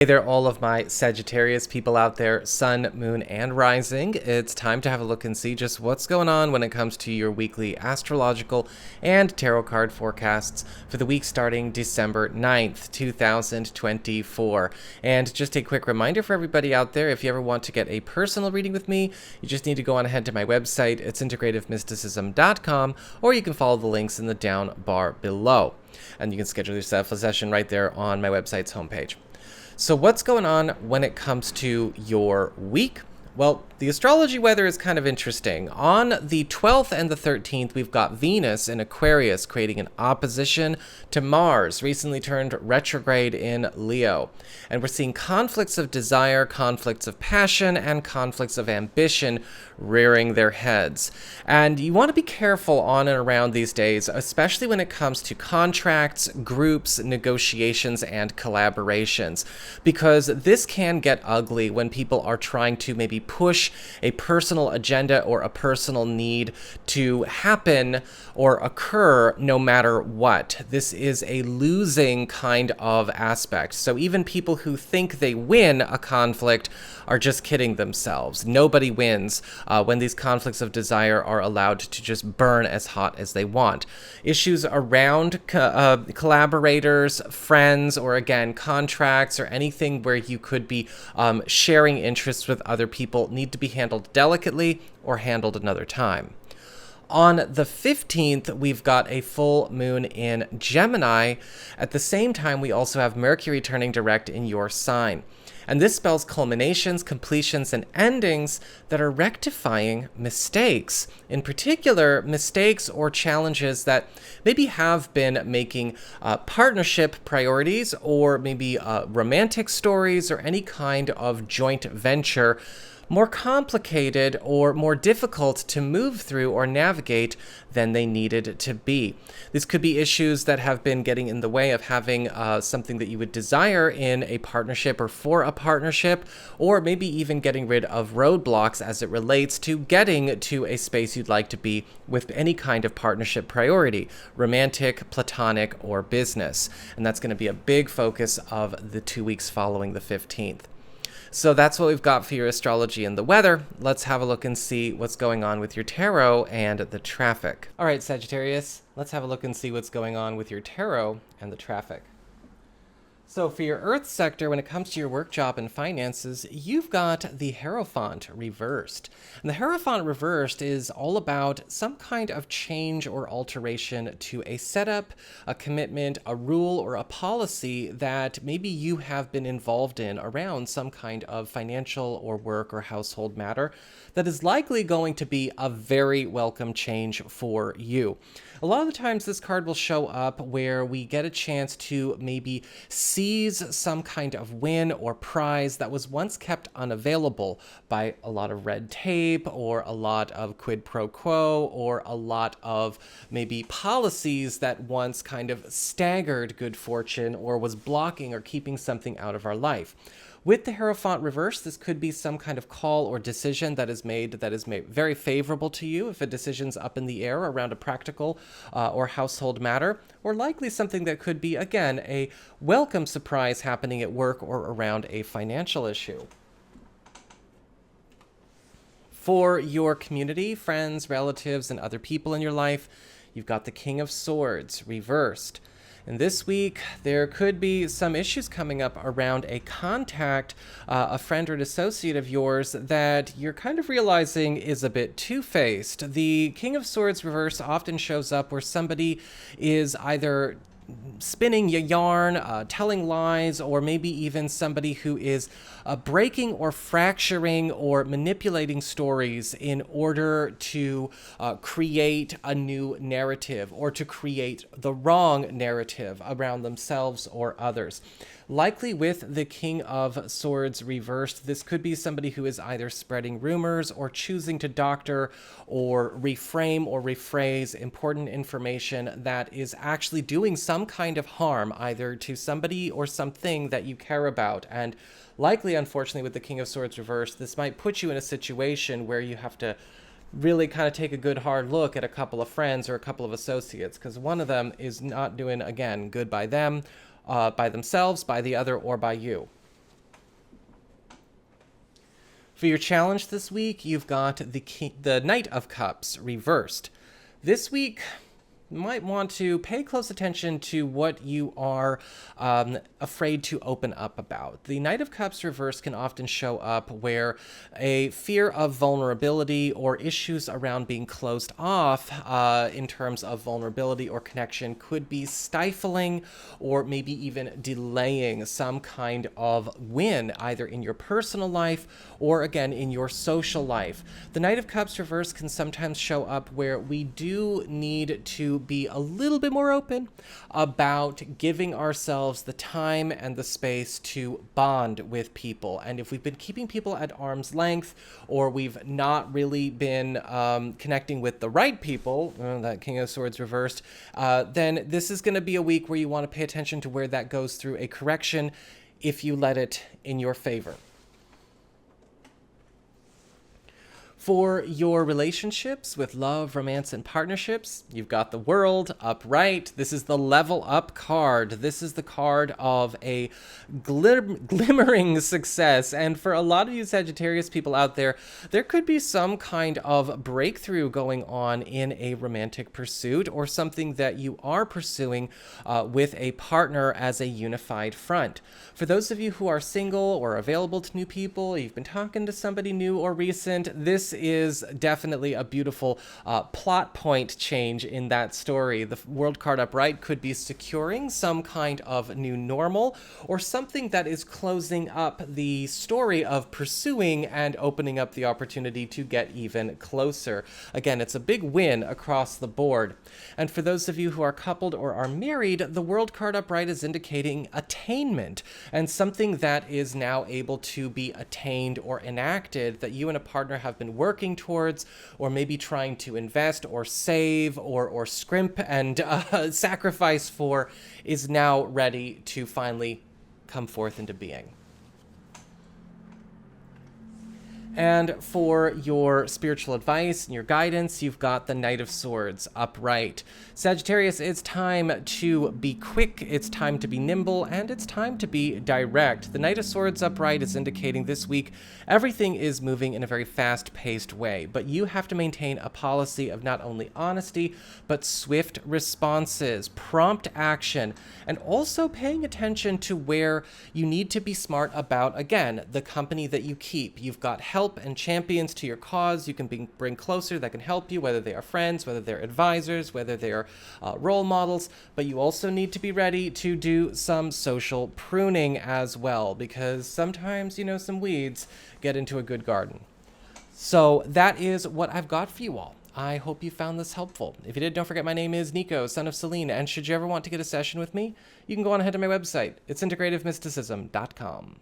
Hey there, all of my Sagittarius people out there, sun, moon, and rising. It's time to have a look and see just what's going on when it comes to your weekly astrological and tarot card forecasts for the week starting December 9th, 2024. And just a quick reminder for everybody out there, if you ever want to get a personal reading with me, you just need to go on ahead to my website. It's integrativemysticism.com, or you can follow the links in the down bar below. And you can schedule yourself a session right there on my website's homepage. So what's going on when it comes to your week? Well, the astrology weather is kind of interesting. On the 12th and the 13th, we've got Venus in Aquarius creating an opposition to Mars, recently turned retrograde in Leo. And we're seeing conflicts of desire, conflicts of passion, and conflicts of ambition rearing their heads. And you want to be careful on and around these days, especially when it comes to contracts, groups, negotiations, and collaborations, because this can get ugly when people are trying to maybe push a personal agenda or a personal need to happen or occur no matter what. This is a losing kind of aspect. So even people who think they win a conflict are just kidding themselves. Nobody wins when these conflicts of desire are allowed to just burn as hot as they want. Issues around collaborators, friends, or again, contracts, or anything where you could be sharing interests with other people need to be handled delicately or handled another time. On the 15th, we've got a full moon in Gemini. At the same time, we also have Mercury turning direct in your sign. And this spells culminations, completions, and endings that are rectifying mistakes. In particular, mistakes or challenges that maybe have been making partnership priorities, or maybe romantic stories, or any kind of joint venture more complicated or more difficult to move through or navigate than they needed to be. This could be issues that have been getting in the way of having something that you would desire in a partnership or for a partnership, or maybe even getting rid of roadblocks as it relates to getting to a space you'd like to be with any kind of partnership priority, romantic, platonic, or business. And that's going to be a big focus of the 2 weeks following the 15th. So that's what we've got for your astrology and the weather. Let's have a look and see what's going on with your tarot and the traffic. All right, Sagittarius, let's have a look and see what's going on with your tarot and the traffic. So for your Earth sector, when it comes to your work, job, and finances, you've got the Hierophant reversed. And the Hierophant reversed is all about some kind of change or alteration to a setup, a commitment, a rule, or a policy that maybe you have been involved in around some kind of financial or work or household matter that is likely going to be a very welcome change for you. A lot of the times this card will show up where we get a chance to maybe seize some kind of win or prize that was once kept unavailable by a lot of red tape or a lot of quid pro quo or a lot of maybe policies that once kind of staggered good fortune or was blocking or keeping something out of our life. With the Hierophant reverse, this could be some kind of call or decision that is made very favorable to you if a decision's up in the air around a practical or household matter, or likely something that could be, again, a welcome surprise happening at work or around a financial issue. For your community, friends, relatives, and other people in your life, you've got the King of Swords reversed. And this week, there could be some issues coming up around a contact, a friend or an associate of yours that you're kind of realizing is a bit two-faced. The King of Swords reverse often shows up where somebody is either spinning a yarn, telling lies, or maybe even somebody who is breaking or fracturing or manipulating stories in order to create a new narrative or to create the wrong narrative around themselves or others. Likely with the King of Swords reversed, this could be somebody who is either spreading rumors or choosing to doctor or reframe or rephrase important information that is actually doing some kind of harm either to somebody or something that you care about. And likely, unfortunately, with the King of Swords reversed, this might put you in a situation where you have to really kind of take a good hard look at a couple of friends or a couple of associates, because one of them is not doing, again, good by them, by themselves, by the other, or by you. For your challenge this week, you've got the Knight of Cups reversed. This week, you might want to pay close attention to what you are afraid to open up about. The Knight of Cups reverse can often show up where a fear of vulnerability or issues around being closed off in terms of vulnerability or connection could be stifling or maybe even delaying some kind of win, either in your personal life or, again, in your social life. The Knight of Cups reverse can sometimes show up where we do need to be a little bit more open about giving ourselves the time and the space to bond with people. And if we've been keeping people at arm's length, or we've not really been connecting with the right people, that King of Swords reversed, then this is going to be a week where you want to pay attention to where that goes through a correction if you let it in your favor. For your relationships with love, romance, and partnerships, you've got the World upright. This is the level up card. This is the card of a glimmering success. And for a lot of you Sagittarius people out there, there could be some kind of breakthrough going on in a romantic pursuit or something that you are pursuing with a partner as a unified front. For those of you who are single or available to new people, you've been talking to somebody new or recent, this is definitely a beautiful plot point change in that story. The World card upright could be securing some kind of new normal or something that is closing up the story of pursuing and opening up the opportunity to get even closer. Again, it's a big win across the board. And for those of you who are coupled or are married, the World card upright is indicating attainment and something that is now able to be attained or enacted that you and a partner have been working towards, or maybe trying to invest or save or scrimp and sacrifice for, is now ready to finally come forth into being. And for your spiritual advice and your guidance, you've got the Knight of Swords upright. Sagittarius, it's time to be quick, it's time to be nimble, and it's time to be direct. The Knight of Swords upright is indicating this week everything is moving in a very fast-paced way, but you have to maintain a policy of not only honesty, but swift responses, prompt action, and also paying attention to where you need to be smart about, again, the company that you keep. You've got help and champions to your cause you can bring closer that can help you, whether they are friends, whether they're advisors, whether they're role models, but you also need to be ready to do some social pruning as well, because sometimes, some weeds get into a good garden. So that is what I've got for you all. I hope you found this helpful. If you did, don't forget my name is Nico, son of Celine, and should you ever want to get a session with me, you can go on ahead to my website. It's integrativemysticism.com.